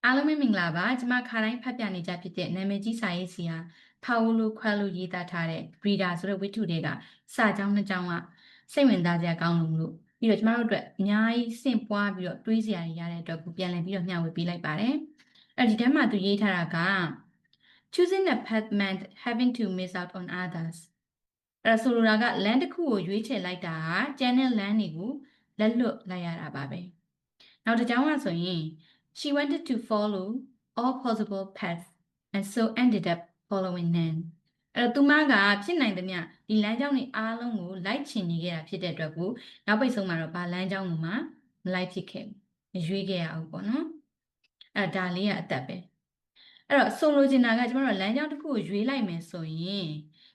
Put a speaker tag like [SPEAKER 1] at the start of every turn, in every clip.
[SPEAKER 1] အားလုံးပဲမင်္ဂလာပါကျွန်မခါတိုင်းဖတ်ပြနေကြဖြစ်တဲ့နာမည်ကြီးစာရေးဆရာပါဝိုလိုခွဲလိုရေးသားထားတဲ့ Reader ဆိုတဲ့ဝတ္ထုတွေကစာကြောင်းနှစ်ကြောင်းကစိတ်ဝင်စားစရာကောင်းလို့ပြီးတော့ကျမတို့အတွက်အများကြီးစင့်ပွားပြီးတော့တွေးစရာတွေရတဲ့အတွက်ကိုပြန်လည်ပြီးတော့မျှဝေပေးလိုက်ပါတယ်အဲ့ဒီထဲမှာသူရေးထားတာက choosing a path meant having to miss out on others အဲ့ဆိုလိုတာကလမ်းတစ်ခုကိုရွေးချယ်လိုက်တာဟာကျန်တဲ့လမ်းတွေကိုလက်လွတ်လိုက်ရတာပါပဲနောက်တစ်ကြောင်းကဆိုရင်She wanted to follow all possible paths and so ended up following none. အဲ့တော့သူမကဖြစ်နိုင်သမျှဒီလမ်းကြောင်းတွေအားလုံးကိုလိုက်ချင်နေခဲ့တာဖြစ်တဲ့အတွက်ကိုနောက်ပိတ်ဆုံးမှာတော့ဘာလမ်းကြောင်းကိုမှမလိုက်ဖြစ်ခဲ့ဘူးမရွေးခဲ့ရဘူးပေါ့နော်အဲ့ဒါလေးကအသက်ပဲအဲ့တော့ဆိုလိုချင်တာကကျမတို့လမ်းကြောင်းတစ်ခုကိုရွေးလိုက်မယ်ဆိုရင်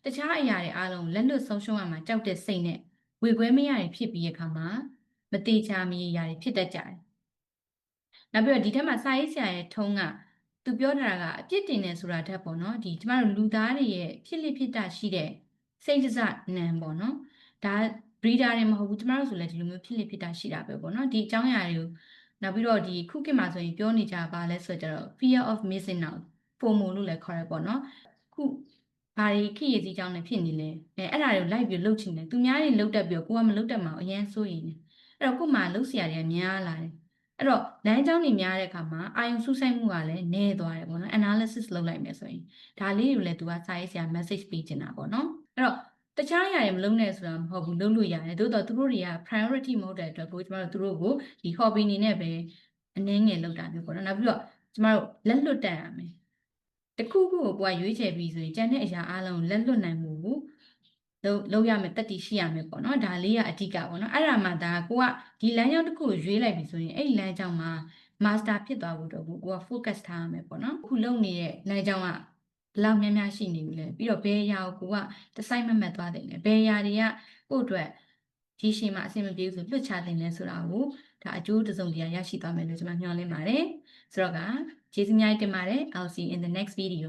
[SPEAKER 1] တခြားအရာတွေအားလုံးလက်လွတ်ဆုံးရှုံးရမှာကြောက်တဲ့စိတ်နဲ့ဝေခွဲမရတွေဖြစ်ပြီးအခါမှာမတေချာမရရာတွေဖြစ်တတ်ကြတယ်နောက်ပြီးတော့ဒီထက်မှာစာရေးဆရာရဲ့ထုံးကသူပြောထားတာကအပြစ်တင်နေဆိုတာတတ်ပေါ့နော်ဒီကျမတို့လူသားတွေရဲ့ဖြစ်လိဖြစ်တာရှိတဲ့စိတ်ဒဇနံပေါ့နော်ဒါ breeder တွေမဟုတ်ဘူးကျမတို့ဆိုလည်းဒီလိုမျိုးဖြစ်လိဖြစ်တာရှိတာပဲပေါ့နော်ဒီအကြောင်းအရာတွေကိုနောက်ပြီးတော့ဒီခုခေတ်မှာဆိုရင်ပြောနေကြပါလဲဆိုတော့ fear of missing out FOMO လို့လည်းခေါ်ရပေါ့နော်ခုဘာတွေခေတ်ရည်စည်းကြောင်းနဲ့ဖြစ်နေလဲအဲ့ဒါတွေကိုလိုက်ပြီးလှုပ်ချင်တယ်သူများတွေလှုပ်တတ်ပြီးတော့ကိုကမလှုပ်တတ်မှာအရင်စိုးရင်အဲ့တော့ကို့မှာလှုပ်เสียတွေကများလာတယ်အဲ့တော့လမ်းကြောင်းတွေများတဲ့အခါမှာအာယုံစူးစိုက်မှုကလည်းနည်းသွားတယ်ပေါ့နော် analysis လုပ်လိုက်မယ်ဆိုရင်ဒါလေးတွေလည်းသူကစာရေးဆရာ message ပေးချင်တာပေါ့နော်အဲ့တော့တခြားအရာတွေမလုပ်နဲ့ဆိုတာမဟုတ်ဘူးလုပ်လို့ရတယ်သို့တော့သူတို့တွေက priority မဟုတ်တဲ့အတွက်ကိုကျမတို့သူတို့ကိုဒီ hobby အနေနဲ့ပဲအနည်းငယ်လုပ်တာမျိုးပေါ့နော်နောက်ပြီးတော့ကျမတို့လက်လွတ်တတ်ရမယ်တခုခုကိုကိုကရွေးချယ်ပြီးဆိုရင်ကျန်တဲ့အရာအလုံးလက်လွတ်နိုင်မှုကိုလုပ်ရမယ်တက်တည်ရှိရမယ်ပေါ့နော်ဒါလေးကအဓိကပေါ့နော်အဲ့ဒါမှဒါကိုကဒီလမ်းကြောင်းတစ်ခုကိုရွေးလိုက်ပြီဆိုရင်အဲ့ဒီလမ်းကြောင်းမှာ master ဖြစ်သွားဖို့တော့ကိုက focus ထားရမယ်ပေါ့နော်အခုလုပ်နေတဲ့လမ်းကြောင်းကဘယ်လောက်များများရှိနေပြီလဲပြီးတော့ဘယ်အရာကိုကိုကတစိုက်မမတ်သွားတယ်လဲဘယ်အရာတွေကကို့အတွက်ဒီရှင်းမှာအဆင်မပြေဘူးဆိုလွတ်ချတင်လဲဆိုတာကိုဒါအကျိုးတစုံတရာရရှိသွားမယ်လို့ကျွန်မမျှော်လင့်ပါတယ်ဆိုတော့ကကျေးဇူးများတင်ပါတယ် I'll see you in the next video